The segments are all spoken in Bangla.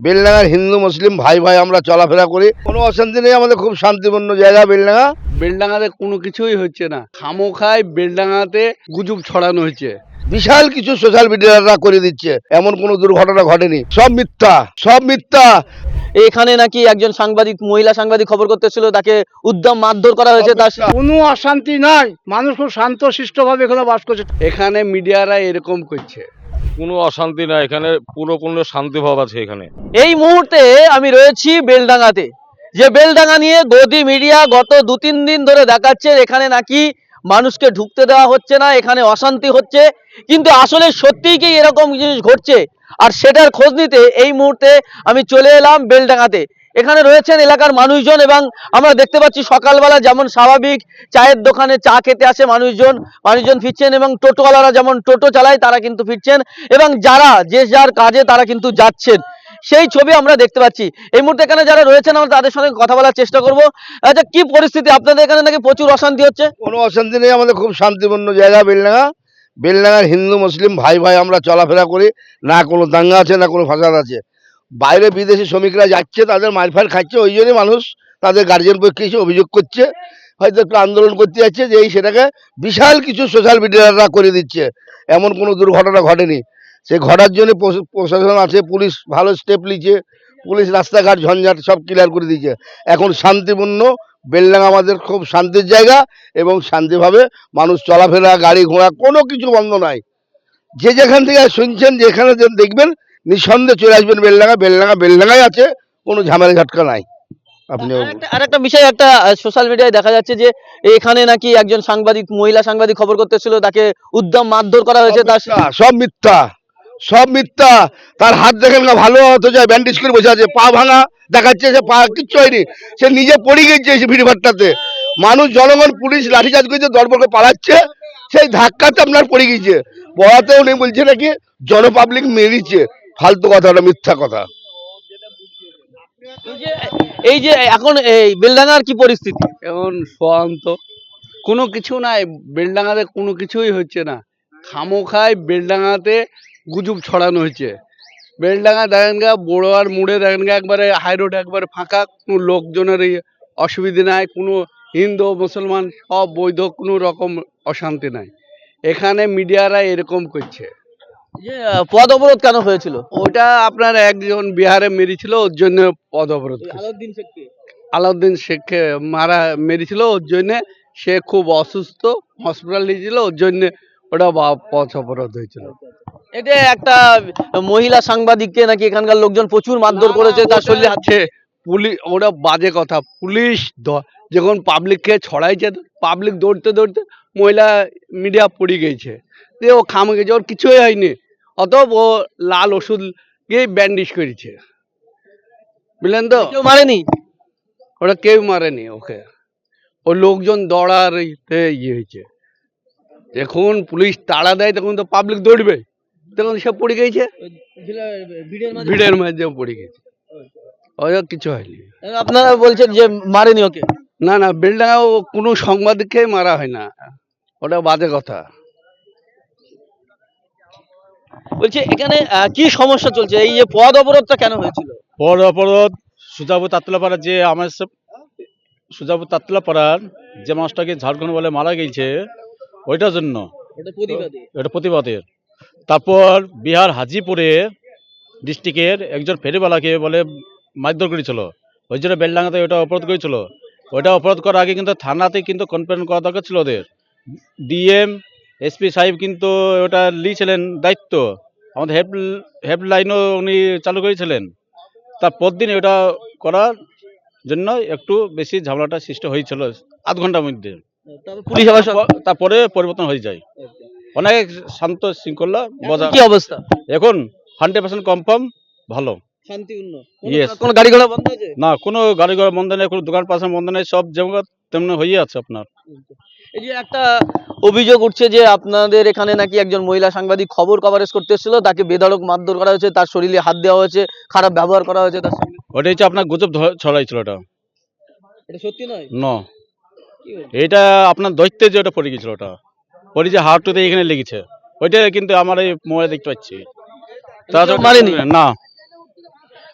বেলডাঙ্গার হিন্দু মুসলিম ভাই ভাই আমরা চলাফেরা করি, কোনো অশান্তি নেই, আমাদের খুব শান্তিপূর্ণ জায়গা বেলডাঙ্গা। বেলডাঙাতে কোনো কিছুই হচ্ছে না, খামোখায় বেলডাঙাতে গুজব ছড়ানো হচ্ছে। বিশাল কিছু সোশ্যাল মিডিয়ারা করে দিচ্ছে, এমন কোনো দুর্ঘটনা ঘটেনি, সব মিথ্যা, সব মিথ্যা। এখানে নাকি একজন সাংবাদিক, মহিলা সাংবাদিক খবর করতেছিল, তাকে উদ্যম মারধর করা হয়েছে। তার কোনো অশান্তি নাই, মানুষ খুব শান্ত শিষ্টভাবে এখানে বাস করছে। এখানে মিডিয়ারা এরকম করছে। কোনো অশান্তি না, এখানে পুরোপূর্ণ শান্তিভাব আছে এখানে। এই মুহূর্তে আমি রয়েছি বেলডাঙ্গাতে, যে বেলডাঙ্গা নিয়ে গদি মিডিয়া গত 2-3 দিন ধরে দেখাচ্ছে এখানে নাকি মানুষকে ঢুকতে দেওয়া হচ্ছে না, এখানে অশান্তি হচ্ছে। কিন্তু আসলে সত্যিই কি এরকম জিনিস ঘটছে? আর সেটার খোঁজ নিতে এই মুহূর্তে আমি চলে এলাম বেলডাঙ্গাতে। এখানে রয়েছেন এলাকার মানুষজন, এবং আমরা দেখতে পাচ্ছি সকালবেলা যেমন স্বাভাবিক চায়ের দোকানে চা খেতে আসে মানুষজন ফিরছেন, এবং টোটোওয়ালারা যেমন টোটো চালায় তারা কিন্তু ফিরছেন, এবং যারা যে যার কাজে তারা কিন্তু যাচ্ছেন, সেই ছবি আমরা দেখতে পাচ্ছি। এই মুহূর্তে এখানে যারা রয়েছেন আমরা তাদের সঙ্গে কথা বলার চেষ্টা করব। আচ্ছা, কি পরিস্থিতি আপনাদের এখানে? নাকি প্রচুর অশান্তি হচ্ছে? কোনো অশান্তি নেই, আমাদের খুব শান্তিপূর্ণ জায়গা বেলডাঙ্গা। বেলডাঙ্গার হিন্দু মুসলিম ভাই ভাই আমরা চলাফেরা করি, না কোনো দাঙ্গা আছে না কোনো ফাসাদ আছে। বাইরে বিদেশি শ্রমিকরা যাচ্ছে, তাদের মারফার খাচ্ছে, ওই জন্যই মানুষ তাদের গার্জিয়ান পক্ষে এসে অভিযোগ করছে, হয়তো একটু আন্দোলন করতে যাচ্ছে, যে এই সেটাকে বিশাল কিছু সোশ্যাল মিডিয়ারা করে দিচ্ছে, এমন কোনো দুর্ঘটনা ঘটেনি। সেই ঘটার জন্য প্রশাসন আছে, পুলিশ ভালো স্টেপ নিচ্ছে, পুলিশ রাস্তাঘাট ঝঞ্ঝাট সব ক্লিয়ার করে দিচ্ছে। এখন শান্তিপূর্ণ বেলডাঙ্গা আমাদের খুব শান্তির জায়গা, এবং শান্তিভাবে মানুষ চলাফেরা, গাড়ি ঘোড়া কোনো কিছু বন্ধ নাই। যে যেখান থেকে শুনছেন, যেখানে দেখবেন নিঃসন্দেহে চলে আসবেন বেলডাঙ্গা। বেলডাঙ্গায় আছে, কোনো ঝামেলা ঝটকা নাই। আপনি আরেকটা বিষয়, একটা সোশ্যাল মিডিয়ায় দেখা যাচ্ছে যে এখানে নাকি একজন সাংবাদিক, মহিলা সাংবাদিক খবর করতেছিল, তাকে উদ্যম মারধর করা হয়েছে। তার সব মিথ্যা, সব মিথ্যা। তার হাত দেখেন না, ভালো হতে যায়, ব্যান্ডেজ করে বসে আছে, পা ভাঙা দেখাচ্ছে, সে পা কিচ্ছু হয়নি, সে নিজে পড়ে গেছে সেই ভিড়ভাট্টাতে। মানুষ, জনগণ, পুলিশ লাঠিচার্জ করেছে, দরবারকে পালাচ্ছে, সেই ধাক্কাতে আপনার পড়ে গেছে। পড়াতেও নেই, বলছে নাকি জনপাবলিক মেরেছে। ফালতু কথা, ওটা মিথ্যা কথা। এই যে এখন এই বেলডাঙ্গার কি পরিস্থিতি? এখন শান্ত, কোনো কিছু নাই, বেলডাঙাতে কোনো কিছুই হচ্ছে না, খামোখায় বেলডাঙাতে গুজব ছড়ানো হচ্ছে। বেলডাঙা দেখেন গা, বড়োয়ার মুড়ে দেখেন গা, একবারে হাই রোড, একবারে ফাঁকা, কোনো লোকজনের অসুবিধে নাই, কোনো হিন্দু মুসলমান সব বৈধ, কোনো রকম অশান্তি নাই। এখানে মিডিয়ারা এরকম করছে। যে পদ অবরোধ কেন হয়েছিল? ওটা আপনার একজন বিহারে মেরেছিল, ওর জন্য পদ অবরোধ করছে। আলাউদ্দিন শেখকে মেরেছিল, ওর জন্য সে খুব অসুস্থ, হসপিটাল নিয়েছিল, ওর জন্য ওটা পথ অবরোধ হয়েছিল। এটা একটা মহিলা সাংবাদিককে নাকি এখানকার লোকজন প্রচুর মারধর করেছে, তার শরীরে আছে পুলিশ, ওটা বাজে কথা। পুলিশ যখন পাবলিককে ছড়াইছে, পাবলিক দৌড়তে দৌড়তে মহিলা মিডিয়া পড়ে গেছে, দিয়ে ও খামে গেছে, ওর কিছুই হয়নি। অতএব ও লাল ওষুধ গিয়ে ব্যান্ডেজ করেছে, বুঝলেন তো? কেউ মারেনি? ওরা কেউ মারেনি ওকে, ও লোকজন দৌড়ার ইয়ে হয়েছে। যখন পুলিশ তাড়া দেয় তখন তো পাবলিক দৌড়বে, তখন সে পড়ে গেছে, ভিড়ের মাঝে পড়ে গেছে, ওদের কিছু হয়নি। আপনারা বলছেন যে মারেনি ওকে? না না, বেলডাঙা কোনো সাংবাদিককে মারা হয় না, ওটা বাজে কথা। বলছি এখানে কি সমস্যা চলছে? এই যে পদ অবরোধটা কেন হয়েছিল? বড় অপরাধ সুজাপুর তাতলাপাড়ার যে আমার সুজাপুর তাতলাপাড়ার যে মাছটাকে ঝাড়খণ্ড বলে মারা গেছে, ওইটার জন্য, এটা প্রতিবাদের। তারপর বিহার হাজিপুরে ডিস্ট্রিক্টের একজন ফেরিওয়ালাকে বলে মারধর করেছিল, ওই জন্য বেলডাঙ্গাতে ওটা অপরাধ করেছিল। ওইটা অপরাধ করার আগে কিন্তু থানাতে কিন্তু কমপ্লেন করা দরকার ছিল ওদের। ডিএম এসপি সাহেব কিন্তু ওটা নিয়েছিলেন দায়িত্ব, আমাদের হেল্পলাইনও উনি চালু করেছিলেন। তারপর দিন ওটা করার জন্য একটু বেশি ঝামেলাটা সৃষ্টি হয়েছিল, আধ ঘন্টার মধ্যে। পুলিশ আবার তারপরে পরিবর্তন হয়ে যায়, অনেক শান্ত শৃঙ্খলা বজায়। কি অবস্থা এখন 100% কনফার্ম ভালো, শান্তিপূর্ণ? Yes. কোনো গাড়ি ঘোড়া বন্ধ আছে? না কোনো গাড়ি ঘোড়া বন্ধ নেই, কোনো দোকান পাশে বন্ধ নেই, সব যেমন তেমনি হয়ে আছে আপনার। এই যে একটা অভিযোগ উঠছে যে আপনাদের এখানে নাকি একজন মহিলা সাংবাদিক খবর কভারেজ করতে এসেছিল, তাকে বেধড়ক মারধর করা হয়েছে, তার শরীরে হাত দেওয়া হয়েছে, খারাপ ব্যবহার করা হয়েছে তার সঙ্গে। ওটা হচ্ছে আপনার গুজব ছড়াইছিল, ওটা এটা সত্যি নয়? ন, এটা আপনার দৈত্যে যে ওটা পড়ে গেছিল, ওটা পড়ে যে হাড়টুতে এখানে লেগেছে, ওইটা কিন্তু আমার এই মোবাইলে দেখতে পাচ্ছি। কেউ মারেনি? না।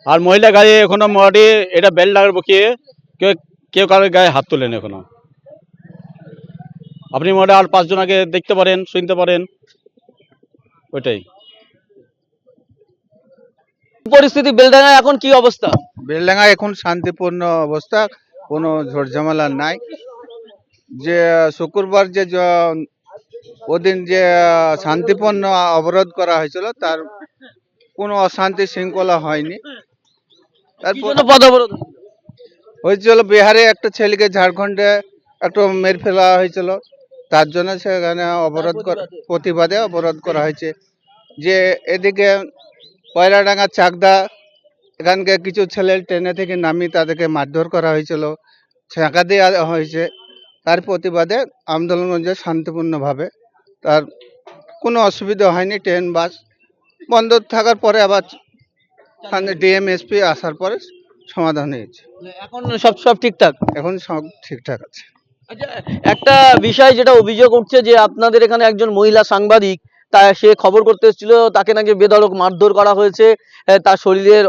আর মহিলা গাড়ি এখনো মোটামুটি এটা বেলডাঙ্গার বকিয়ে কেউ কেউ কারোর গায়ে হাত তোলেন এখনো। আপনি মোটামুটি আর 5 জন আগে দেখতে পারেন, শুনতে পারেন, ওইটাই। পরিস্থিতি বেলডাঙ্গায় এখন কি অবস্থা? বেলডাঙ্গা এখন শান্তিপূর্ণ অবস্থা, কোনো ঝড়ঝামেলা নাই। যে শুক্রবার যে ওদিন যে শান্তিপূর্ণ অবরোধ করা হয়েছিল তার কোনো অশান্তি শৃঙ্খলা হয়নি। কি তারপর জন্য পথ অবরোধ? হয়েছিল বিহারে একটা ছেলেকে ঝাড়খণ্ডে একটু মেরে ফেলা হয়েছিল, তার জন্য সেখানে প্রতিবাদে অবরোধ করা হয়েছে। যে এদিকে পয়রাডাঙ্গা চাকদা এখানকে কিছু ছেলে ট্রেনে থেকে নামিয়ে তাদেরকে মারধর করা হয়েছিল, ছেঁকা দেওয়া হয়েছে। তার প্রতিবাদে আন্দোলনগঞ্জে শান্তিপূর্ণভাবে, তার কোনো অসুবিধা হয়নি। ট্রেন বাস বন্ধ থাকার পরে আবার ডিএমএসপি আসার পরে সমাধান হয়েছে। এখন সব ঠিকঠাক? এখন সব ঠিকঠাক আছে। আচ্ছা, একটা বিষয় যেটা অভিযোগ উঠছে যে আপনাদের এখানে একজন মহিলা সাংবাদিক, সে খবর করতে এসেছিল, তাকে নাকি বেধড়ক মারধর করা হয়েছে, তার শরীরের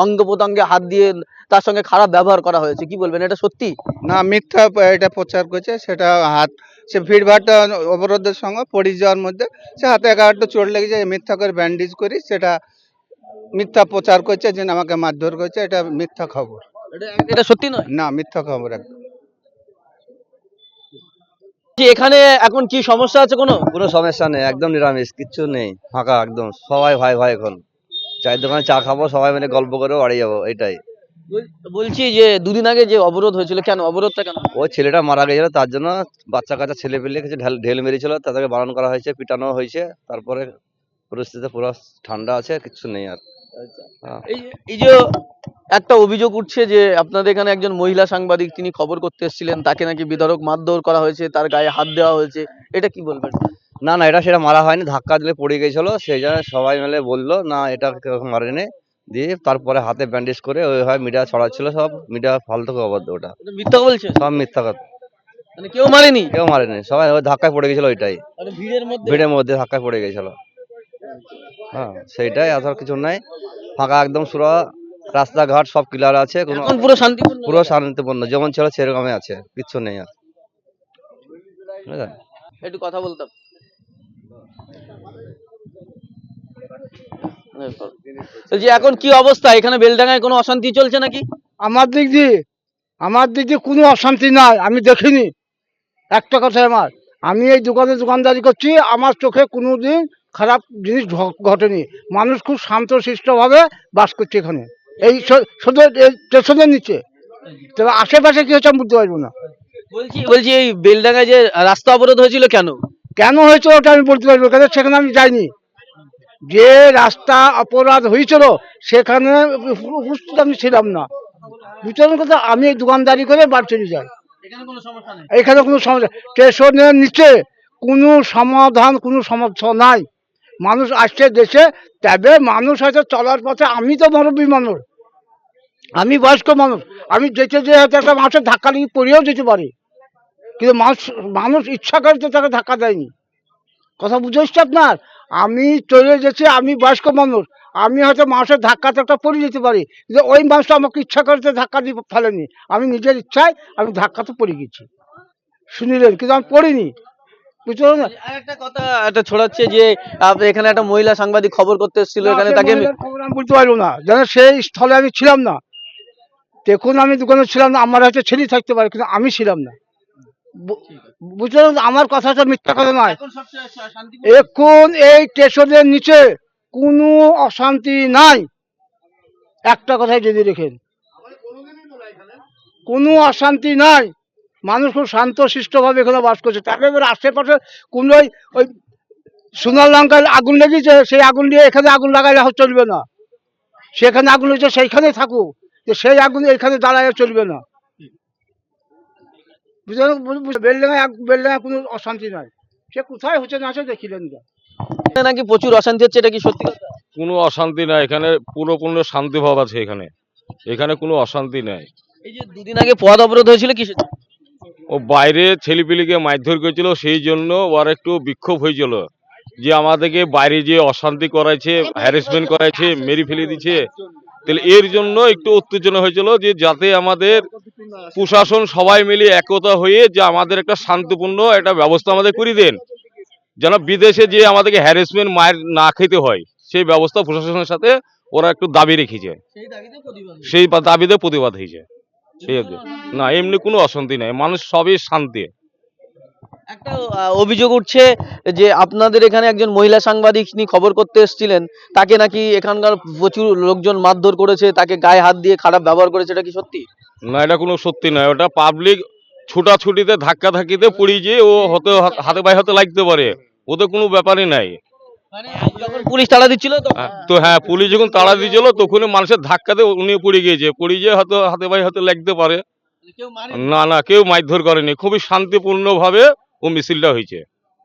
অঙ্গ প্রত্যঙ্গে হাত দিয়ে তার সঙ্গে খারাপ ব্যবহার করা হয়েছে, কি বলবেন, এটা সত্যি? না, মিথ্যা এটা প্রচার করছে। সেটা সে ভিড়ভাড় অবরোধের সঙ্গে পড়ে যাওয়ার মধ্যে সে হাতে একটা চোট লেগেছে, মিথ্যা করে ব্যান্ডেজ করি সেটা মিথ্যা প্রচার করছে যে আমাকে মারধর করছে। এটা মিথ্যা খবর, এটা সত্যি নয়? না মিথ্যা খবর একদম। যে এখানে এখন কি সমস্যা আছে? কোনো কোনো সমস্যা নেই, একদম নিরামিষ, কিচ্ছু নেই, ফাঁকা একদম। সবাই ভাই ভাই, এখন চায়ের দোকানে চা খাবো, সবাই মিলে গল্প করে বাড়ি যাবো, এটাই। বলছি যে দুদিন আগে যে অবরোধ হয়েছিল, কেন অবরোধটা কেন? ওই ছেলেটা মারা গেছিল, তার জন্য বাচ্চা কাচ্চা ছেলে পেলে কিছু ঢেল মেরেছিল, তাদেরকে বারণ করা হয়েছে, পিটানো হয়েছে। তারপরে পরিস্থিতি পুরো ঠান্ডা আছে, কিচ্ছু নেই আর। হ্যাঁ। এই যে একটা অভিযোগ উঠছে যে আপনাদের এখানে একজন মহিলা সাংবাদিক, তিনি খবর করতে এসেছিলেন, তাকে নাকি বেধড়ক মারধর করা হয়েছে, তার গায়ে হাত দেওয়া হয়েছে, এটা কি বলবেন? না না, এটা সেটা মারা হয়নি, ধাক্কা দিলে পড়ে গেছিল, সেই জন্য সবাই মিলে বললো না এটা কেউ মারেনি। দিয়ে তারপরে হাতে ব্যান্ডেজ করে ওই হয় মিডিয়া ছড়াচ্ছিল, সব মিডিয়া ফালতু খবর, ওটা এটা মিথ্যা বলছে? সব মিথ্যা কথা, মানে কেউ মারেনি? কেউ মারেনি, সবাই ওই ধাক্কায় পড়ে গেছিল, ওইটাই। মানে ভিড়ের ভিড়ের মধ্যে ধাক্কায় পড়ে গেছিল। হ্যাঁ, সেইটাই, আর কিছু নাই, ফাঁকা একদম পুরো রাস্তাঘাট সব ক্লিয়ার আছে, কোনো এখন পুরো শান্তিপূর্ণ? পুরো শান্তিপূর্ণ, যেমন ছিল সেরকমই আছে, কিচ্ছু নেই আর, বুঝলেন? একটু কথা বলতাম। বলছি এখন কি অবস্থা এখানে বেলডাঙ্গায়, কোনো অশান্তি চলছে নাকি? আমার দিক দিয়ে কোনো অশান্তি নাই, আমি দেখিনি। একটা কথা আমি এই দোকানদারি করছি, আমার চোখে কোনোদিন খারাপ জিনিস ঘটেনি। মানুষ খুব শান্তশিষ্টভাবে বাস করছে এখানে, এই শুধু স্টেশনের নিচে। তবে আশেপাশে কি হচ্ছে আমি বুঝতে পারবো না। বলছি এই বেলডাঙ্গায় যে রাস্তা অবরোধ হয়েছিল, কেন হয়েছিল ওটা আমি বলতে পারবো, কেন সেখানে আমি যাইনি। যে রাস্তা অপরাধ হয়েছিল সেখানে উপস্থিত আমি ছিলাম না। বুঝতে কথা, আমি এই দোকানদারি করে বাড়ি চলে যাই, এখানে কোনো সমস্যা। স্টেশনের নিচে কোনো সমাধান, কোনো সমস্যা নাই। মানুষ আসছে দেশে, তবে মানুষ হয়তো চলার পথে, আমি তো মুরব্বী মানুষ, আমি বয়স্ক মানুষ, আমি যেতে যে হয়তো একটা মানুষের ধাক্কা লেগে পড়েও যেতে পারি, কিন্তু মানুষ ইচ্ছা করে তো তাকে ধাক্কা দেয়নি। কথা বুঝে এসছে আপনার? আমি চলে যেছি, আমি বয়স্ক মানুষ, আমি হয়তো মানুষের ধাক্কাতে একটা পড়ে যেতে পারি, কিন্তু ওই মানুষটা আমাকে ইচ্ছা করতে ধাক্কা দিয়ে ফেলেনি, আমি নিজের ইচ্ছায় আমি ধাক্কাতে পড়ে গেছি, শুনিলেন, কিন্তু আমি পড়িনি। বুঝতে পারলেন? একটা কথা একটা ছড়াচ্ছে যে এখানে একটা মহিলা সাংবাদিক খবর করতে এসেছিল, এখানে তাকে খবর আমি বলতে পারবো না, যেন সেই স্থলে আমি ছিলাম না। দেখুন, আমি দোকানে ছিলাম না, আমার হয়তো ছেলে থাকতে পারে, কিন্তু আমি ছিলাম না। বুঝতে পারলেন? আমার কথাটা মিথ্যা কথা নয়। এখন এই স্টেশনের নিচে কোনো অশান্তি নাই, একটা কথাই যদি রেখেন, কোনো অশান্তি নাই। মানুষ খুব শান্তশিষ্টভাবে এখানে বাস করছে। তাকে এবার আশেপাশে কোনো ওই সোনার লঙ্কায় আগুন লেগেছে, সেই আগুন দিয়ে এখানে আগুন লাগাইলে চলবে না। সেখানে আগুন লেগেছে সেইখানে থাকুক, যে সেই আগুন এখানে দাঁড়ায় চলবে না। বেলডাঙ্গায় কোনো অশান্তি নাই, সে কোথায় হচ্ছে না হচ্ছে দেখিলেন না। নাকি প্রচুর অশান্তি হচ্ছে, এটা কি সত্যি কথা? কোনো অশান্তি নাই, এখানে পুরোপূর্ণ শান্তি ভাব আছে, এখানে এখানে কোনো অশান্তি নাই। এই যে দুদিন আগে পথ অবরোধ হয়েছিল, কি ও বাইরে ছেলেপিলিকে মারধর করেছিল, সেই জন্য ওর একটু বিক্ষোভ হয়েছিল, যে আমাদেরকে বাইরে যে অশান্তি করাইছে, হ্যারাসমেন্ট করাইছে, মেরে ফেলে দিচ্ছে, তাহলে এর জন্য একটু উত্তেজনা হয়েছিল, যে যাতে আমাদের প্রশাসন সবাই মিলে একতা হয়ে যে আমাদের একটা শান্তিপূর্ণ একটা ব্যবস্থা আমাদের করে দেন, যেন বিদেশে যে আমাদেরকে হ্যারাসমেন্ট মায়ের না খেতে হয়, সেই ব্যবস্থা প্রশাসনের সাথে ওরা একটু দাবি রেখেছে, সেই দাবিতে প্রতিবাদ হয়েছে। সেই আর কি। না এমনি কোনো অশান্তি নাই, মানুষ সবই শান্তি। একটা অভিযোগ উঠছে যে আপনাদের এখানে একজন মহিলা সাংবাদিক নিয়ে খবর করতে এসেছিলেন, তাকে নাকি এখানকার প্রচুর লোকজন মারধর করেছে, তাকে গায়ে হাত দিয়ে খারাপ ব্যবহার করেছে, এটা কি সত্যি? না এটা কোনো সত্যি নয়, ওটা পাবলিক ছুটাছুটিতে ধাক্কা ধাক্কিতে পড়ি যে ও হতে হাতে পায়ে হতে লাগতে পারে, ওদের কোনো ব্যাপারই নাই। যখন পুলিশ তাড়া দিচ্ছিল তখন? তো হ্যাঁ, পুলিশ যখন তাড়া দিয়েছিল তখনই মানুষের ধাক্কাতে উনি পড়ে গিয়েছে, পড়ে যে হয়তো হাতে পায়ে হতে লাগতে পারে। না না, কেউ মারধর করেনি, খুবই শান্তিপূর্ণ ভাবে ও মিছিলটা হয়েছে।